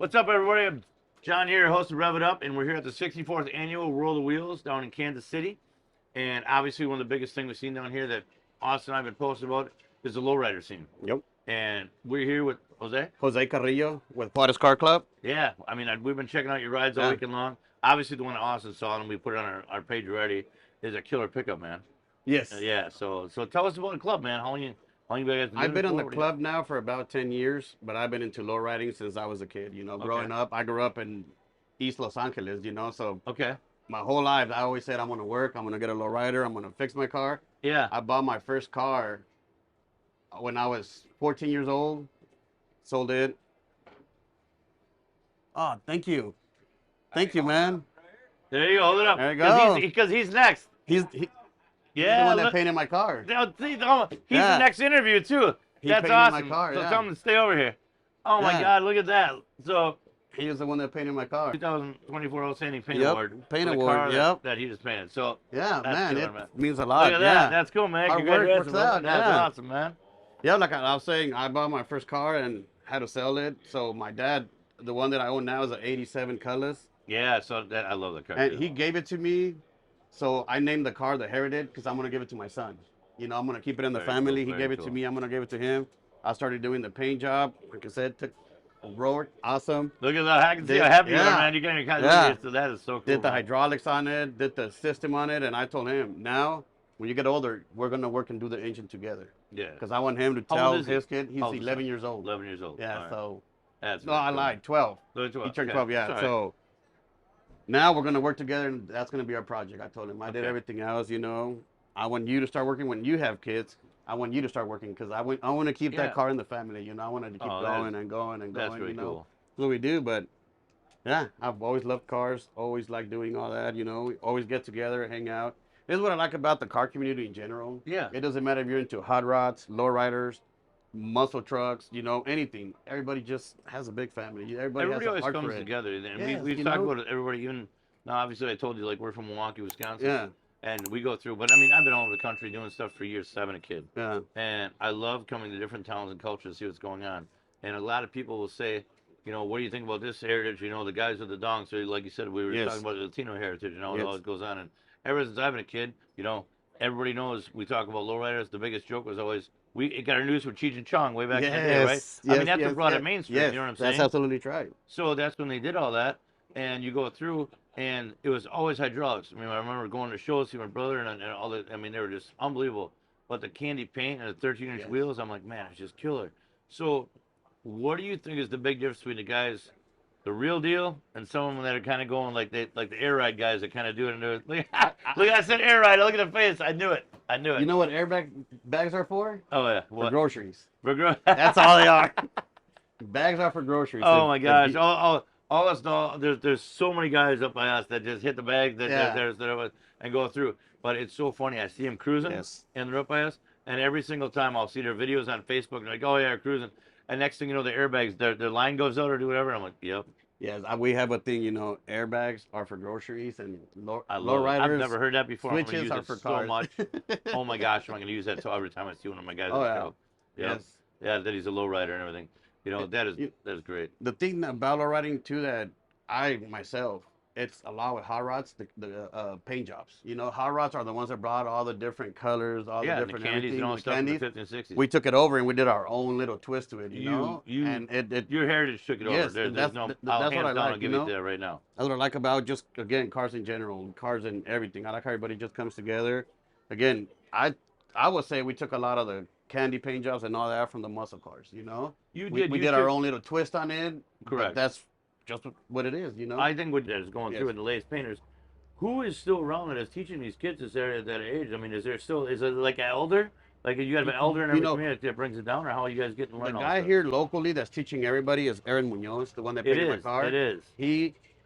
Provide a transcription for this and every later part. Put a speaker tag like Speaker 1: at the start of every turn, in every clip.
Speaker 1: What's up, everybody? I'm John here, host of Rev It Up, and we're here at the 64th Annual World of Wheels down in Kansas City. And obviously, one of the biggest things we've seen down here that Austin and I have been posting about is the lowrider scene.
Speaker 2: Yep.
Speaker 1: And we're here with Jose.
Speaker 2: José Carrillo with JUAREZ Car Club.
Speaker 1: Yeah, I mean, we've been checking out your rides all weekend long. Obviously, the one that Austin saw, and we put it on our page already, is a killer pickup, man.
Speaker 2: Yes.
Speaker 1: Yeah, so tell us about the club, man. How long you guys been
Speaker 2: I've been in the
Speaker 1: for?
Speaker 2: club now for about 10 years, but I've been into lowriding since I was a kid. Growing up, I grew up in East Los Angeles, so
Speaker 1: Okay.
Speaker 2: my whole life I always said I'm going to work, I'm going to get a lowrider, I'm going to fix my car.
Speaker 1: Yeah.
Speaker 2: I bought my first car when I was 14 years old, sold it. Oh, thank you. Thank you, man.
Speaker 1: There you go. Hold it up.
Speaker 2: There you go.
Speaker 1: Because he's next.
Speaker 2: He's
Speaker 1: Yeah,
Speaker 2: the one that painted my car.
Speaker 1: He's the next interview too. That's
Speaker 2: painted
Speaker 1: awesome.
Speaker 2: my car,
Speaker 1: So
Speaker 2: yeah.
Speaker 1: tell him to stay over here. Oh my
Speaker 2: Yeah.
Speaker 1: God, look at that. So
Speaker 2: He was the one that painted my car.
Speaker 1: 2024 Outstanding Paint
Speaker 2: Yep,
Speaker 1: Award.
Speaker 2: paint
Speaker 1: for the
Speaker 2: award,
Speaker 1: car
Speaker 2: yep.
Speaker 1: that he just painted. So
Speaker 2: Yeah,
Speaker 1: that's
Speaker 2: man,
Speaker 1: killer,
Speaker 2: it
Speaker 1: man.
Speaker 2: means a lot.
Speaker 1: Look at
Speaker 2: yeah.
Speaker 1: that. That's cool, man.
Speaker 2: Hard work
Speaker 1: Congratulations.
Speaker 2: works out,
Speaker 1: That's
Speaker 2: yeah.
Speaker 1: awesome, man.
Speaker 2: Yeah, like I was saying, I bought my first car and had to sell it. So my dad, the one that I own now, is an '87 Cutlass,
Speaker 1: Yeah, so I love the car.
Speaker 2: and
Speaker 1: too.
Speaker 2: he gave it to me. So I named the car the Heritage because I'm gonna give it to my son. I'm gonna keep it in the
Speaker 1: Very
Speaker 2: family.
Speaker 1: cool,
Speaker 2: He
Speaker 1: very
Speaker 2: gave it
Speaker 1: cool.
Speaker 2: to me. I'm gonna give it to him. I started doing the paint job. Like I said, took road, awesome.
Speaker 1: Look at that. I can see
Speaker 2: Did-
Speaker 1: how happy you are,
Speaker 2: yeah.
Speaker 1: man. You're getting kind
Speaker 2: Yeah.
Speaker 1: of so that is so cool.
Speaker 2: Did the
Speaker 1: man.
Speaker 2: hydraulics on it, did the system on it, and I told him, now when you get older, we're gonna work and do the engine together.
Speaker 1: Yeah.
Speaker 2: Because I want him to
Speaker 1: How
Speaker 2: tell
Speaker 1: old is he?
Speaker 2: his kid, he's
Speaker 1: How old is
Speaker 2: 11
Speaker 1: he?
Speaker 2: years old.
Speaker 1: 11 years old.
Speaker 2: Yeah,
Speaker 1: All right.
Speaker 2: so
Speaker 1: That's
Speaker 2: no, I
Speaker 1: very cool.
Speaker 2: lied, 12.
Speaker 1: So it's 12.
Speaker 2: He turned
Speaker 1: Okay.
Speaker 2: 12, yeah.
Speaker 1: It's all right.
Speaker 2: So now we're gonna work together, and that's gonna be our project. I told him I did
Speaker 1: Okay.
Speaker 2: everything else. I want you to start working when you have kids. I want you to start working because I want to keep
Speaker 1: Yeah.
Speaker 2: that car in the family. I want it to keep
Speaker 1: Oh,
Speaker 2: going and going and
Speaker 1: That's
Speaker 2: going.
Speaker 1: really cool.
Speaker 2: That's what we do. But yeah, I've always loved cars. Always liked doing all that. We always get together, hang out. This is what I like about the car community in general.
Speaker 1: Yeah.
Speaker 2: It doesn't matter if you're into hot rods, lowriders, muscle trucks, anything. Everybody just has a big family. Everybody has
Speaker 1: Everybody
Speaker 2: a
Speaker 1: always
Speaker 2: heart
Speaker 1: comes
Speaker 2: for it.
Speaker 1: together. And
Speaker 2: Yes,
Speaker 1: we've talked about it, everybody, even now, obviously, I told you, like, we're from Milwaukee, Wisconsin.
Speaker 2: Yeah,
Speaker 1: And we go through, but I mean, I've been all over the country doing stuff for years, having a kid.
Speaker 2: yeah.
Speaker 1: And I love coming to different towns and cultures to see what's going on. And a lot of people will say, what do you think about this heritage? The guys with the dongs, so like you said, we were
Speaker 2: Yes.
Speaker 1: talking about the Latino heritage, it
Speaker 2: Yes.
Speaker 1: always goes on. And ever since I've been a kid, everybody knows we talk about lowriders. The biggest joke was always, it got our news from Cheech and Chong way back in the day, right? I mean, that's what brought it mainstream,
Speaker 2: Yes,
Speaker 1: you know what I'm saying?
Speaker 2: that's absolutely right.
Speaker 1: So that's when they did all that, and you go through, and it was always hydraulics. I mean, I remember going to shows, see my brother, and all that. I mean, they were just unbelievable. But the candy paint and the 13-inch
Speaker 2: Yes.
Speaker 1: wheels, I'm like, man, it's just killer. So, what do you think is the big difference between the guys, the real deal, and some of them that are kind of going like the air ride guys that kind of do it and do it? Look, I said air ride. Look at the face. I knew it.
Speaker 2: You know what bags are for?
Speaker 1: Oh yeah.
Speaker 2: For
Speaker 1: What?
Speaker 2: groceries.
Speaker 1: That's
Speaker 2: That's all they are. Bags are for groceries.
Speaker 1: Oh my gosh! All us know, there's so many guys up by us that just hit the bag and go through. But it's so funny. I see them cruising,
Speaker 2: Yes.
Speaker 1: and they're up by us, and every single time I'll see their videos on Facebook, and they're like, "Oh yeah, cruising," and next thing you know, the airbags, their line goes out or do whatever. I'm like, "Yep."
Speaker 2: Yes, we have a thing. Airbags are for groceries and
Speaker 1: I love it.
Speaker 2: lowriders.
Speaker 1: I've never heard that before. I'm gonna
Speaker 2: Switches
Speaker 1: use
Speaker 2: are
Speaker 1: it
Speaker 2: for
Speaker 1: so
Speaker 2: cars.
Speaker 1: much. Oh my gosh, I'm gonna use that every time I see one of my guys.
Speaker 2: Oh,
Speaker 1: at the
Speaker 2: yeah.
Speaker 1: show. Yep.
Speaker 2: Yes.
Speaker 1: Yeah, that he's a lowrider and everything. That is great.
Speaker 2: The thing about lowriding too that I myself, it's a lot with hot rods, the paint jobs. Hot rods are the ones that brought all the different colors, all
Speaker 1: Yeah,
Speaker 2: the
Speaker 1: and the
Speaker 2: different
Speaker 1: candies
Speaker 2: everything.
Speaker 1: and all
Speaker 2: the
Speaker 1: stuff in the
Speaker 2: candies.
Speaker 1: 50s and 60s.
Speaker 2: We took it over and we did our own little twist to it. And
Speaker 1: Your heritage took it over.
Speaker 2: Yes,
Speaker 1: There's
Speaker 2: and that's
Speaker 1: no.
Speaker 2: what
Speaker 1: I'll
Speaker 2: I
Speaker 1: hands down.
Speaker 2: like,
Speaker 1: I'll give it to you right now.
Speaker 2: that's what I like about just again cars in general, cars and everything. I like how everybody just comes together. Again, I would say we took a lot of the candy paint jobs and all that from the muscle cars. We did our own little twist on it.
Speaker 1: Correct.
Speaker 2: But that's just what it is.
Speaker 1: I think what that is going through
Speaker 2: Yes.
Speaker 1: with the latest painters, who is still around that is teaching these kids at that age? I mean, is it like an elder? Like you have an elder in every community that brings it down, or how are you guys getting
Speaker 2: The
Speaker 1: learn all
Speaker 2: guy
Speaker 1: stuff?
Speaker 2: here locally that's teaching everybody is Aaron Munoz, the one that
Speaker 1: It
Speaker 2: painted my
Speaker 1: is.
Speaker 2: car.
Speaker 1: It is.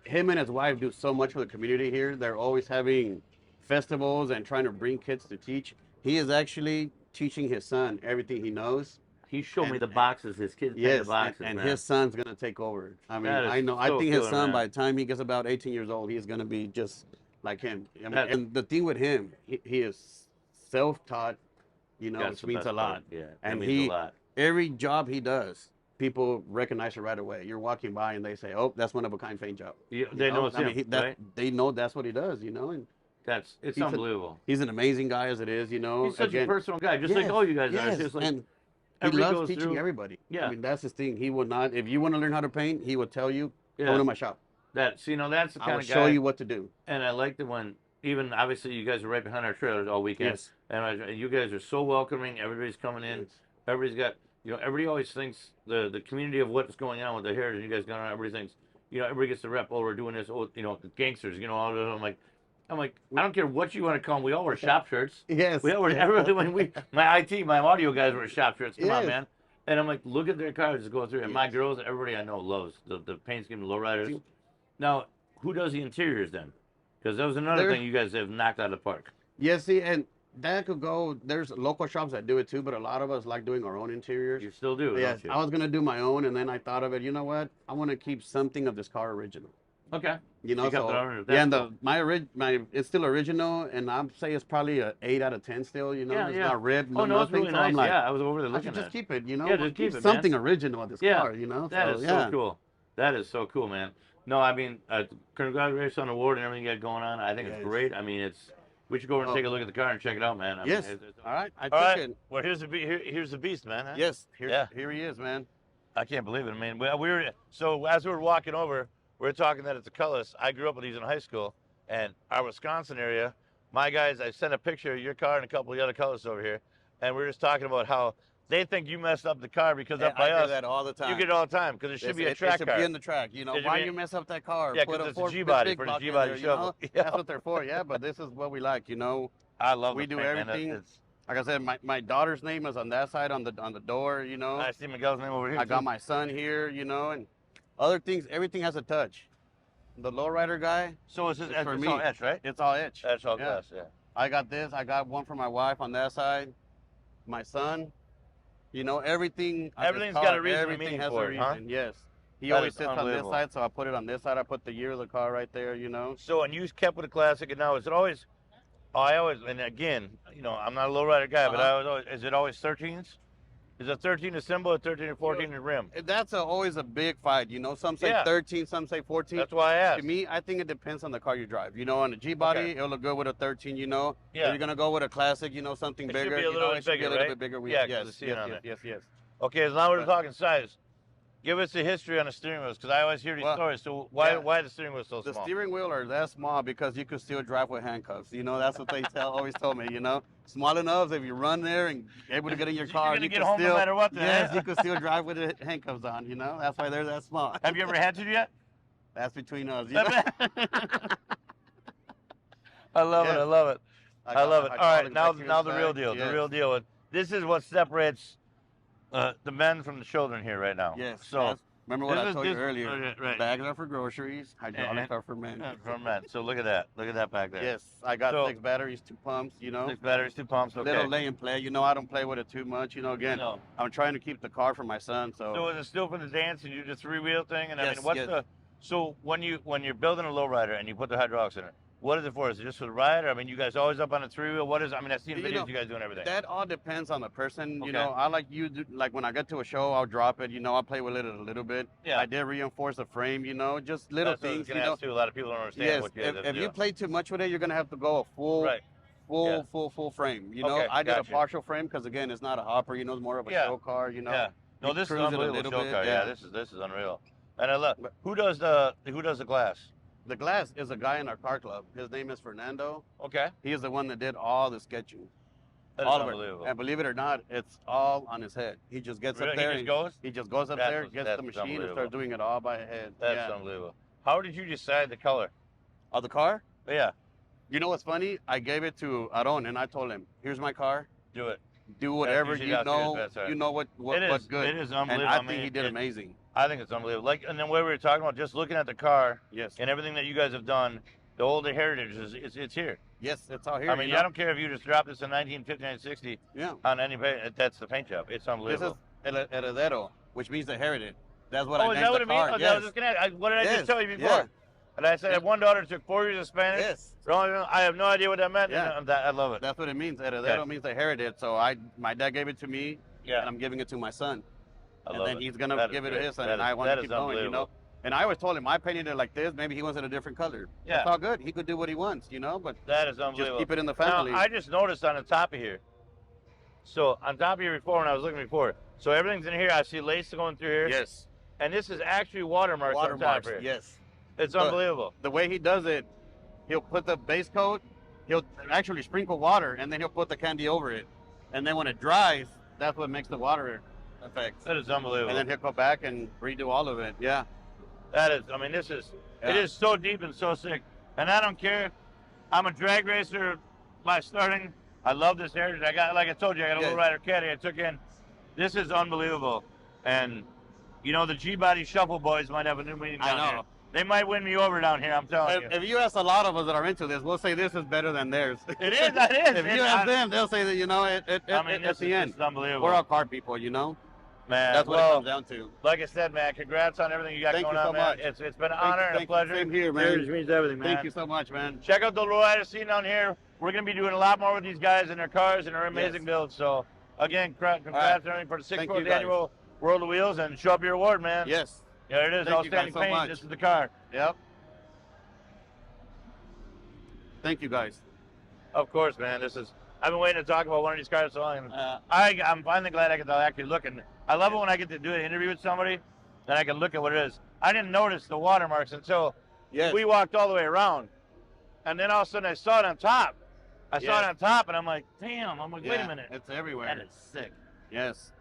Speaker 2: Him and his wife do so much for the community here. They're always having festivals and trying to bring kids to teach. He is actually teaching his son everything he knows.
Speaker 1: He showed me
Speaker 2: And-
Speaker 1: the boxes. His kids paint
Speaker 2: Yes,
Speaker 1: the boxes,
Speaker 2: and
Speaker 1: man.
Speaker 2: his son's gonna take over. I mean,
Speaker 1: That is
Speaker 2: I know. I
Speaker 1: so
Speaker 2: think his
Speaker 1: killer,
Speaker 2: son,
Speaker 1: man.
Speaker 2: by the time he gets about 18 years old, he's gonna be just like him. I mean,
Speaker 1: That-
Speaker 2: and the thing with him, he is self-taught.
Speaker 1: That's
Speaker 2: Which
Speaker 1: the
Speaker 2: means
Speaker 1: best
Speaker 2: a lot.
Speaker 1: part. Yeah, that
Speaker 2: And
Speaker 1: means
Speaker 2: he,
Speaker 1: a lot.
Speaker 2: every job he does, people recognize it right away. You're walking by and they say, "Oh, that's one of a kind paint job."
Speaker 1: Yeah, they know it's him, right?
Speaker 2: They know that's what he does, and
Speaker 1: It's
Speaker 2: he's
Speaker 1: unbelievable.
Speaker 2: he's an amazing guy as it is,
Speaker 1: He's such a personal guy, just like all you guys are. It's just like
Speaker 2: and he
Speaker 1: everybody
Speaker 2: loves
Speaker 1: goes
Speaker 2: teaching
Speaker 1: through.
Speaker 2: everybody.
Speaker 1: Yeah.
Speaker 2: I mean, that's his thing. He will not, if you want to learn how to paint, he will tell you, come to my shop.
Speaker 1: That's the
Speaker 2: I
Speaker 1: kind
Speaker 2: will
Speaker 1: of guy.
Speaker 2: show you what to do.
Speaker 1: And I liked it when, even obviously you guys are right behind our trailers all weekend.
Speaker 2: Yes.
Speaker 1: And you guys are so welcoming. Everybody's coming in.
Speaker 2: Yes.
Speaker 1: Everybody's got, everybody always thinks the community of what's going on with the heritage. You guys got on. Everybody thinks, everybody gets the rep. Oh, we're doing this. Oh, the gangsters. All of them. I'm like, I don't care what you want to call them. We all wear shop shirts.
Speaker 2: Yes.
Speaker 1: We all wear everybody. When my audio guys wear shop shirts. Come on, man. And I'm like, look at their cars just going through. And my girls, everybody I know loves the paint scheme, the lowriders. Now, who does the interiors then? Because that was another thing you guys have knocked out of the park.
Speaker 2: Yeah, see, and that could go. There's local shops that do it too, but a lot of us like doing our own interiors.
Speaker 1: You still do,
Speaker 2: yes,
Speaker 1: don't you?
Speaker 2: I was gonna do my own, and then I thought of it. You know what? I want to keep something of this car original.
Speaker 1: Okay.
Speaker 2: So my it's still original, and I'd say it's probably a 8 out of 10 still. It's not ripped.
Speaker 1: Oh no, it's really nice.
Speaker 2: Like,
Speaker 1: I was over there looking at it.
Speaker 2: Just keep it.
Speaker 1: Yeah, just keep it,
Speaker 2: something original of this car.
Speaker 1: That is so cool. That is so cool, man. No, I mean, congratulations on the award and everything you got going on. I think it's great. I mean, we should go over and take a look at the car and check it out, man. I mean,
Speaker 2: all right.
Speaker 1: All right. Well, here's the beast, man. Huh?
Speaker 2: Yes. Here he is, man.
Speaker 1: I can't believe it. I mean, so as we were walking over, we were talking that it's a colorless. I grew up with these in high school, and our Wisconsin area, my guys, I sent a picture of your car and a couple of the other colors over here, and we were just talking about how they think you messed up the car because up by us.
Speaker 2: I do that all the time.
Speaker 1: You get it all the time because it should be a track car.
Speaker 2: It should be in the track. Why you mess up that car?
Speaker 1: Yeah, because it's a G-body for the G-body shovel.
Speaker 2: That's what they're for, but this is what we like,
Speaker 1: I love
Speaker 2: we do everything. Like I said, my daughter's name is on that side on the door,
Speaker 1: I see Miguel's name over here.
Speaker 2: I got my son here, and other things, everything has a touch. The lowrider guy.
Speaker 1: So it's all etch, right?
Speaker 2: It's all etch.
Speaker 1: That's all glass, yeah.
Speaker 2: I got this. I got one for my wife on that side. My son. Everything.
Speaker 1: Everything's got a reason.
Speaker 2: Everything has a reason.
Speaker 1: Huh?
Speaker 2: Yes. He always sits on this side, so I put it on this side. I put the year of the car right there.
Speaker 1: So, and you kept with the classic, and now is it always? And again, I'm not a lowrider guy, but is it always 13s? Is a 13 a symbol, a 13 or 14 a rim?
Speaker 2: That's always a big fight. Some say 13, some say 14.
Speaker 1: That's why I asked.
Speaker 2: To me, I think it depends on the car you drive. On a G-body, it'll look good with a 13,
Speaker 1: Yeah.
Speaker 2: If you're going to go with a classic, something bigger.
Speaker 1: It should be a little bit bigger,
Speaker 2: Yeah,
Speaker 1: yes.
Speaker 2: Yes.
Speaker 1: Okay, so now we're talking size. Give us the history on the steering wheels, because I always hear these stories. So why the steering wheel so small?
Speaker 2: The steering wheel are that small because you could still drive with handcuffs. That's what they always told me. Small enough if you run there and able to get in your car.
Speaker 1: You're gonna get home no matter what.
Speaker 2: Yes, you could still drive with the handcuffs on. That's why they're that small.
Speaker 1: Have you ever had to yet?
Speaker 2: That's between us.
Speaker 1: I love it. I love it. I love it. All right, now the real deal. The real deal. This is what separates the men from the children here right now.
Speaker 2: Yes.
Speaker 1: So
Speaker 2: remember what I told you earlier.
Speaker 1: Right.
Speaker 2: Bags are for groceries. Hydraulics are for men.
Speaker 1: For men. So look at that. Look at that back there.
Speaker 2: Yes. I got 6 batteries, 2 pumps.
Speaker 1: 6 batteries, 2 pumps. Okay.
Speaker 2: Little lay and play. I don't play with it too much. Again, I'm trying to keep the car for my son.
Speaker 1: So is it still for the dance and you do the 3-wheel thing? And
Speaker 2: yes,
Speaker 1: I mean, so when you're building a lowrider and you put the hydraulics in it, what is it for? Is it just for the ride? I mean, you guys always up on a 3-wheel? What is? I mean, I've seen videos you guys doing everything.
Speaker 2: That all depends on the person. I like like when I get to a show, I'll drop it. I'll play with it a little bit.
Speaker 1: Yeah.
Speaker 2: I did reinforce the frame. Just little things.
Speaker 1: That's what too. A lot of people don't understand what you have to do.
Speaker 2: If you play too much with it, you're gonna have to go a full frame. I did a partial frame because again, it's not a hopper. It's more of a show car.
Speaker 1: Yeah. No, this is unbelievable show car. Yeah, this is unreal. And I love. Who does the glass?
Speaker 2: The glass is a guy in our car club. His name is Fernando.
Speaker 1: Okay.
Speaker 2: He is the one that did all the sketching.
Speaker 1: That is unbelievable.
Speaker 2: And believe it or not, it's all on his head. He just gets up there. He just goes up there, gets the machine, and starts doing it all by head.
Speaker 1: That's unbelievable. How did you decide the color
Speaker 2: of the car?
Speaker 1: Yeah.
Speaker 2: You know what's funny? I gave it to Aaron, and I told him, "Here's my car.
Speaker 1: Do it.
Speaker 2: Do whatever you know. You know what's good."
Speaker 1: It is unbelievable.
Speaker 2: And I think he did amazing.
Speaker 1: I think it's unbelievable. And then what we were talking about, just looking at the car,
Speaker 2: yes,
Speaker 1: and everything that you guys have done, the older heritage it's here.
Speaker 2: Yes, it's all here.
Speaker 1: I mean, I don't care if you just dropped this in 1959, 60 on any paint. That's the paint job. It's unbelievable.
Speaker 2: This is heredero, which means the heritage. That's what I named
Speaker 1: is that what it means?
Speaker 2: Yes.
Speaker 1: I was just gonna, what did I just tell you before? Yeah. And I said, I have one daughter took 4 years of Spanish.
Speaker 2: Yes.
Speaker 1: I have no idea what that meant.
Speaker 2: Yeah.
Speaker 1: I love it.
Speaker 2: That's what it means. Heredero means the heritage. So my dad gave it to me, and I'm giving it to my son. and then he's gonna give it to his son, and I want to keep going, you know. And I always told him, I painted it like this. Maybe he wants it a different color. Yeah, it's all good. He could do what he wants, you know. But
Speaker 1: that is unbelievable.
Speaker 2: Just keep it in the family.
Speaker 1: Now, I just noticed on the top of here. So on top of here before, when I was looking before, so everything's in here. I see lace going through here.
Speaker 2: Yes.
Speaker 1: And this is actually watermarks on top here.
Speaker 2: Yes.
Speaker 1: It's unbelievable.
Speaker 2: The way he does it, he'll put the base coat, he'll actually sprinkle water, and then he'll put the candy over it. And then when it dries, that's what makes the water effect.
Speaker 1: That is unbelievable.
Speaker 2: And then he'll go back and redo all of it. Yeah.
Speaker 1: That is, I mean, this is, it is so deep and so sick. And I don't care. I'm a drag racer by starting. I love this heritage. I got, like I told you, I got a lowrider caddy I took in. This is unbelievable. And, you know, the G-Body Shuffle boys might have a new meeting down here. They might win me over down here, I'm telling you.
Speaker 2: If you ask a lot of us that are into this, we'll say this is better than theirs.
Speaker 1: It is, that is.
Speaker 2: If you ask them, they'll say that, you know, at the end.
Speaker 1: It's unbelievable.
Speaker 2: We're all car people, you know?
Speaker 1: Man,
Speaker 2: that's what it comes down to.
Speaker 1: Like I said, man, congrats on everything you got going on, man. It's been an honor and a pleasure.
Speaker 2: Same here, man.
Speaker 1: It means everything, man.
Speaker 2: Thank you so much, man.
Speaker 1: Check out the lowrider scene down here. We're going to be doing a lot more with these guys and their cars and their amazing builds. So, again, congrats on everything for the 64th annual World of Wheels, and show up your award, man.
Speaker 2: Yes.
Speaker 1: There it is. Outstanding paint. This is the car. Yep.
Speaker 2: Thank you, guys.
Speaker 1: Of course, man. I've been waiting to talk about one of these cars so long. I'm finally glad I get to actually look. And I love it when I get to do an interview with somebody, and I can look at what it is. I didn't notice the watermarks until we walked all the way around. And then all of a sudden I saw it on top. I saw it on top, and I'm like, damn. I'm like, wait a minute.
Speaker 2: It's everywhere.
Speaker 1: And it's sick.
Speaker 2: Yes.